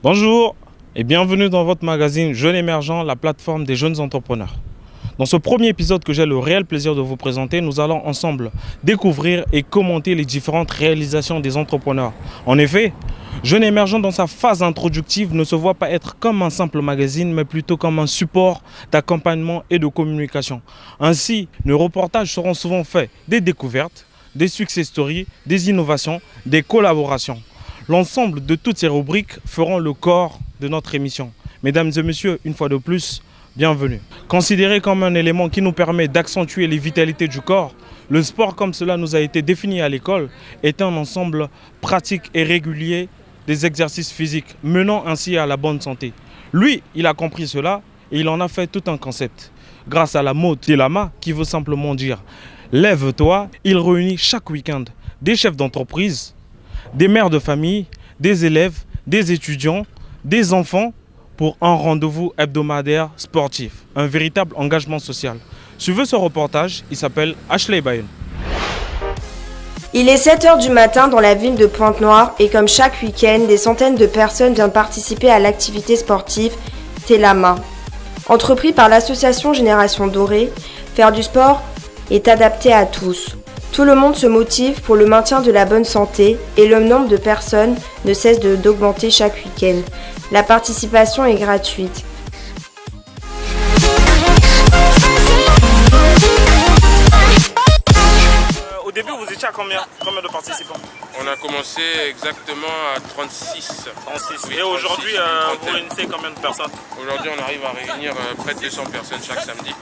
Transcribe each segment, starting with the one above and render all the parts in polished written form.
Bonjour et bienvenue dans votre magazine Jeunes Émergents, la plateforme des jeunes entrepreneurs. Dans ce premier épisode que j'ai le réel plaisir de vous présenter, nous allons ensemble découvrir et commenter les différentes réalisations des entrepreneurs. En effet, Jeunes Émergents dans sa phase introductive ne se voit pas être comme un simple magazine, mais plutôt comme un support d'accompagnement et de communication. Ainsi, nos reportages seront souvent faits des découvertes, des success stories, des innovations, des collaborations. L'ensemble de toutes ces rubriques feront le corps de notre émission. Mesdames et messieurs, une fois de plus, bienvenue. Considéré comme un élément qui nous permet d'accentuer les vitalités du corps, le sport, comme cela nous a été défini à l'école, est un ensemble pratique et régulier des exercices physiques, menant ainsi à la bonne santé. Lui, il a compris cela et il en a fait tout un concept. Grâce à la mode Telama, qui veut simplement dire « lève-toi », il réunit chaque week-end des chefs d'entreprise, des mères de famille, des élèves, des étudiants, des enfants pour un rendez-vous hebdomadaire sportif, un véritable engagement social. Suivez ce reportage, il s'appelle Ashley Bayon. Il est 7h du matin dans la ville de Pointe-Noire et comme chaque week-end, des centaines de personnes viennent participer à l'activité sportive Telama. Entrepris par l'association Génération Dorée, faire du sport est adapté à tous. Tout le monde se motive pour le maintien de la bonne santé et le nombre de personnes ne cesse d'augmenter chaque week-end. La participation est gratuite. Au début, vous étiez à combien de participants? On a commencé exactement à 36. 36. Oui, Et aujourd'hui, 36, vous réunissez combien de personnes? Aujourd'hui, on arrive à réunir près de 200 personnes chaque samedi.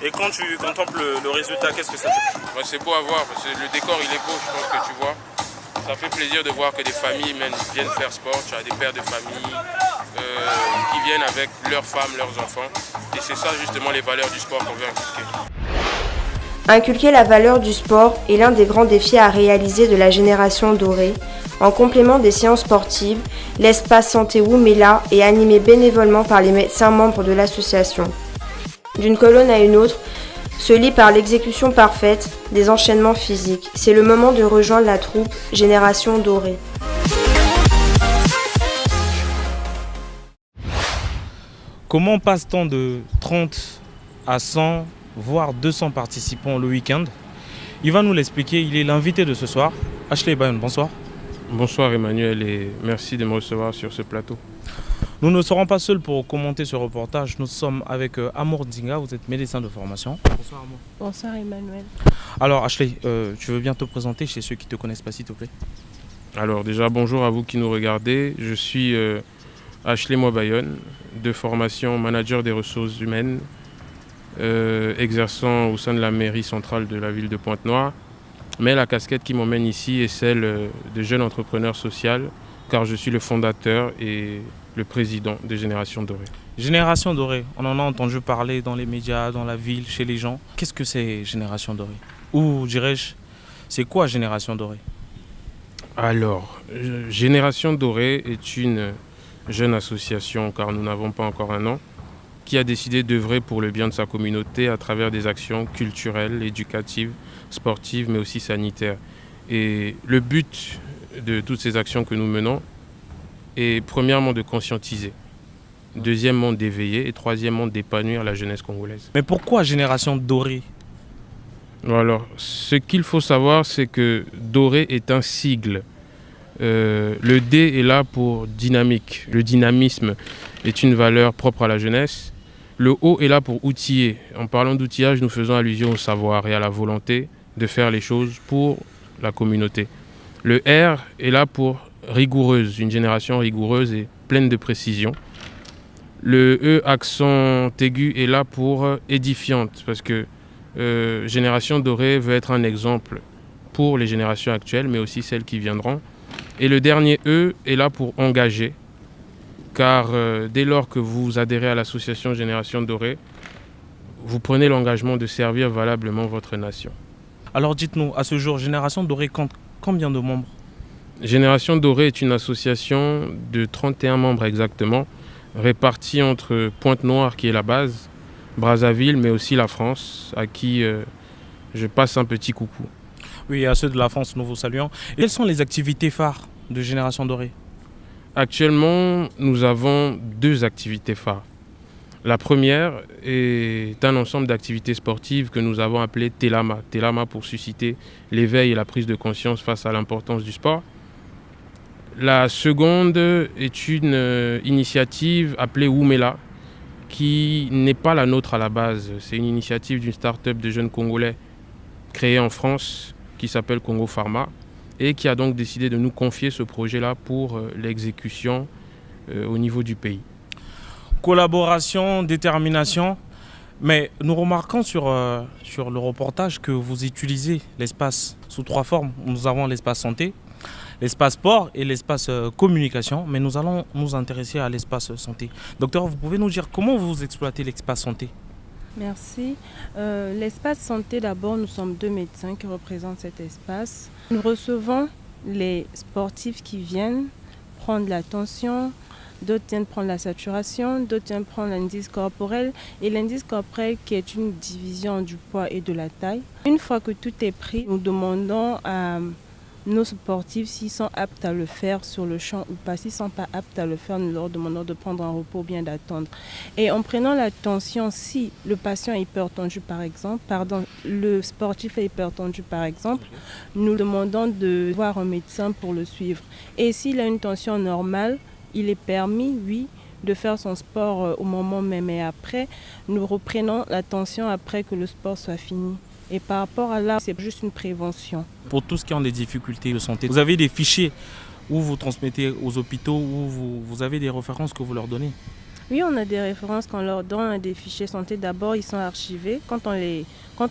Et quand tu contemples le résultat, qu'est-ce que ça te fait? Ouais, c'est beau à voir parce que le décor il est beau, je pense que tu vois. Ça fait plaisir de voir que des familles même viennent faire sport. Tu as des pères de famille qui viennent avec leurs femmes, leurs enfants. Et c'est ça justement les valeurs du sport qu'on veut inculquer. Inculquer la valeur du sport est l'un des grands défis à réaliser de la Génération Dorée. En complément des séances sportives, l'espace santé Woumela est animé bénévolement par les médecins membres de l'association. D'une colonne à une autre, se lie par l'exécution parfaite des enchaînements physiques. C'est le moment de rejoindre la troupe Génération Dorée. Comment passe-t-on de 30 à 100, voire 200 participants le week-end? Il va nous l'expliquer, il est l'invité de ce soir. Ashley Bayon, bonsoir. Bonsoir Emmanuel et merci de me recevoir sur ce plateau. Nous ne serons pas seuls pour commenter ce reportage. Nous sommes avec Amour Dinga, vous êtes médecin de formation. Bonsoir Amour. Bonsoir Emmanuel. Alors Ashley, tu veux bien te présenter chez ceux qui ne te connaissent pas s'il te plaît? Alors déjà bonjour à vous qui nous regardez. Je suis Ashley Bayon, de formation manager des ressources humaines, exerçant au sein de la mairie centrale de la ville de Pointe-Noire. Mais la casquette qui m'emmène ici est celle de jeune entrepreneur social, car je suis le fondateur et le président de Génération Dorée. Génération Dorée, on en a entendu parler dans les médias, dans la ville, chez les gens. Qu'est-ce que c'est Génération Dorée? Ou dirais-je, c'est quoi Génération Dorée? Alors, Génération Dorée est une jeune association, car nous n'avons pas encore un an, qui a décidé d'œuvrer pour le bien de sa communauté à travers des actions culturelles, éducatives, sportives, mais aussi sanitaires. Et le but de toutes ces actions que nous menons est premièrement de conscientiser, deuxièmement d'éveiller et troisièmement d'épanouir la jeunesse congolaise. Mais pourquoi Génération Dorée? Alors, ce qu'il faut savoir, c'est que Dorée est un sigle. Le D est là pour dynamique. Le dynamisme est une valeur propre à la jeunesse. Le O est là pour outiller. En parlant d'outillage, nous faisons allusion au savoir et à la volonté de faire les choses pour la communauté. Le R est là pour rigoureuse, une génération rigoureuse et pleine de précision. Le E accent aigu est là pour édifiante, parce que Génération Dorée veut être un exemple pour les générations actuelles, mais aussi celles qui viendront. Et le dernier E est là pour engager, car dès lors que vous adhérez à l'association Génération Dorée, vous prenez l'engagement de servir valablement votre nation. Alors dites-nous, à ce jour, Génération Dorée compte combien de membres? Génération Dorée est une association de 31 membres exactement, répartis entre Pointe-Noire qui est la base, Brazzaville, mais aussi la France, à qui je passe un petit coucou. Oui, à ceux de la France, nous vous saluons. Et quelles sont les activités phares de Génération Dorée? Actuellement, nous avons 2 activités phares. La première est un ensemble d'activités sportives que nous avons appelées Telama. Telama pour susciter l'éveil et la prise de conscience face à l'importance du sport. La seconde est une initiative appelée Woumela, qui n'est pas la nôtre à la base. C'est une initiative d'une start-up de jeunes Congolais créée en France qui s'appelle Congo Pharma et qui a donc décidé de nous confier ce projet-là pour l'exécution au niveau du pays. Collaboration, détermination, mais nous remarquons sur le reportage que vous utilisez l'espace sous 3 formes. Nous avons l'espace santé, l'espace sport et l'espace communication, mais nous allons nous intéresser à l'espace santé. Docteur, vous pouvez nous dire comment vous exploitez l'espace santé? Merci. L'espace santé, d'abord, nous sommes 2 médecins qui représentent cet espace. Nous recevons les sportifs qui viennent prendre la tension, d'autres viennent prendre la saturation, d'autres viennent prendre l'indice corporel. Et l'indice corporel qui est une division du poids et de la taille. Une fois que tout est pris, nous demandons à nos sportifs s'ils sont aptes à le faire sur le champ ou pas. S'ils ne sont pas aptes à le faire, nous leur demandons de prendre un repos ou bien d'attendre. Et en prenant la tension, si le patient est hypertendu par exemple, le sportif est hypertendu par exemple, nous demandons de voir un médecin pour le suivre. Et s'il a une tension normale, il est permis, oui, de faire son sport au moment même. Et après, nous reprenons la tension après que le sport soit fini. Et par rapport à là, c'est juste une prévention. Pour tous qui ont des difficultés de santé, vous avez des fichiers où vous transmettez aux hôpitaux, où vous avez des références que vous leur donnez? Oui, on a des références qu'on leur donne, on a des fichiers santé. D'abord, ils sont archivés. Quand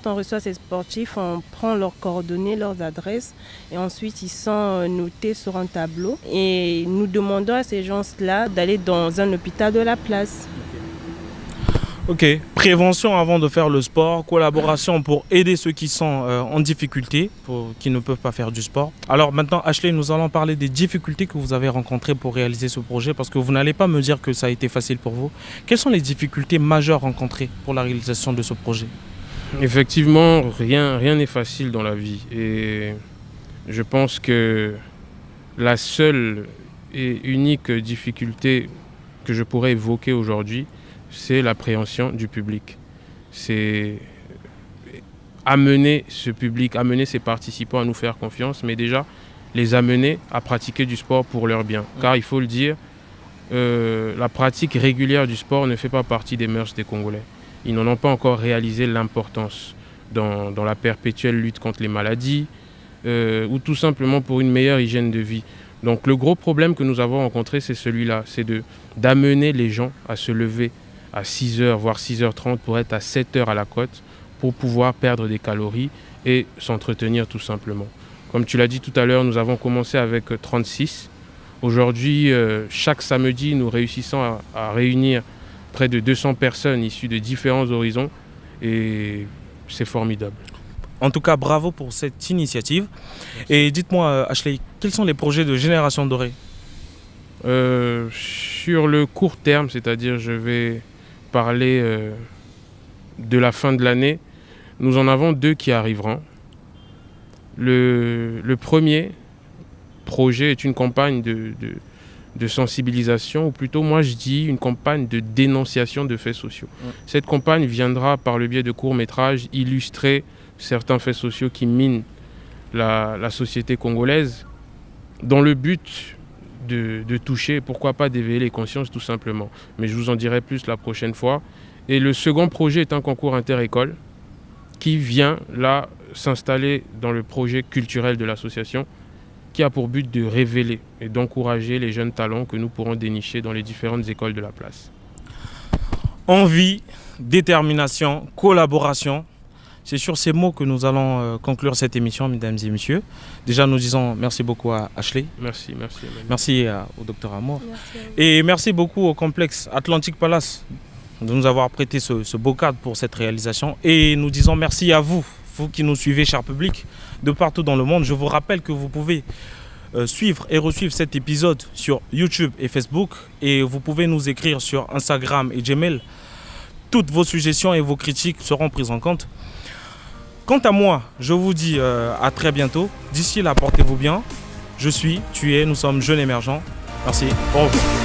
on reçoit ces sportifs, on prend leurs coordonnées, leurs adresses et ensuite ils sont notés sur un tableau. Et nous demandons à ces gens-là d'aller dans un hôpital de la place. Ok, prévention avant de faire le sport, collaboration pour aider ceux qui sont en difficulté, qui ne peuvent pas faire du sport. Alors maintenant, Ashley, nous allons parler des difficultés que vous avez rencontrées pour réaliser ce projet, parce que vous n'allez pas me dire que ça a été facile pour vous. Quelles sont les difficultés majeures rencontrées pour la réalisation de ce projet? Effectivement, rien n'est facile dans la vie. Et je pense que la seule et unique difficulté que je pourrais évoquer aujourd'hui, c'est l'appréhension du public. C'est amener ce public, amener ces participants à nous faire confiance, mais déjà les amener à pratiquer du sport pour leur bien. Car il faut le dire, la pratique régulière du sport ne fait pas partie des mœurs des Congolais. Ils n'en ont pas encore réalisé l'importance dans la perpétuelle lutte contre les maladies ou tout simplement pour une meilleure hygiène de vie. Donc le gros problème que nous avons rencontré, c'est celui-là, c'est d'amener les gens à se lever à 6h, voire 6h30 pour être à 7h à la côte, pour pouvoir perdre des calories et s'entretenir tout simplement. Comme tu l'as dit tout à l'heure, nous avons commencé avec 36. Aujourd'hui, chaque samedi, nous réussissons à réunir près de 200 personnes issues de différents horizons et c'est formidable. En tout cas, bravo pour cette initiative. Et dites-moi, Ashley, quels sont les projets de Génération Dorée? Sur le court terme, c'est-à-dire je vais parler de la fin de l'année, nous en avons 2 qui arriveront. Le premier projet est une campagne de sensibilisation, ou plutôt moi je dis une campagne de dénonciation de faits sociaux. Cette campagne viendra par le biais de courts-métrages illustrer certains faits sociaux qui minent la société congolaise dans le but de toucher, pourquoi pas d'éveiller les consciences tout simplement. Mais je vous en dirai plus la prochaine fois. Et le second projet est un concours inter-école qui vient là s'installer dans le projet culturel de l'association qui a pour but de révéler et d'encourager les jeunes talents que nous pourrons dénicher dans les différentes écoles de la place. Envie, détermination, collaboration. C'est sur ces mots que nous allons conclure cette émission, mesdames et messieurs. Déjà, nous disons merci beaucoup à Ashley. Merci. Merci au docteur Amour. Et merci beaucoup au complexe Atlantic Palace de nous avoir prêté ce beau cadre pour cette réalisation. Et nous disons merci à vous, vous qui nous suivez, cher public, de partout dans le monde. Je vous rappelle que vous pouvez suivre et resuivre cet épisode sur YouTube et Facebook. Et vous pouvez nous écrire sur Instagram et Gmail. Toutes vos suggestions et vos critiques seront prises en compte. Quant à moi, je vous dis à très bientôt. D'ici là, portez-vous bien. Je suis, tu es, nous sommes jeunes émergents. Merci, au revoir.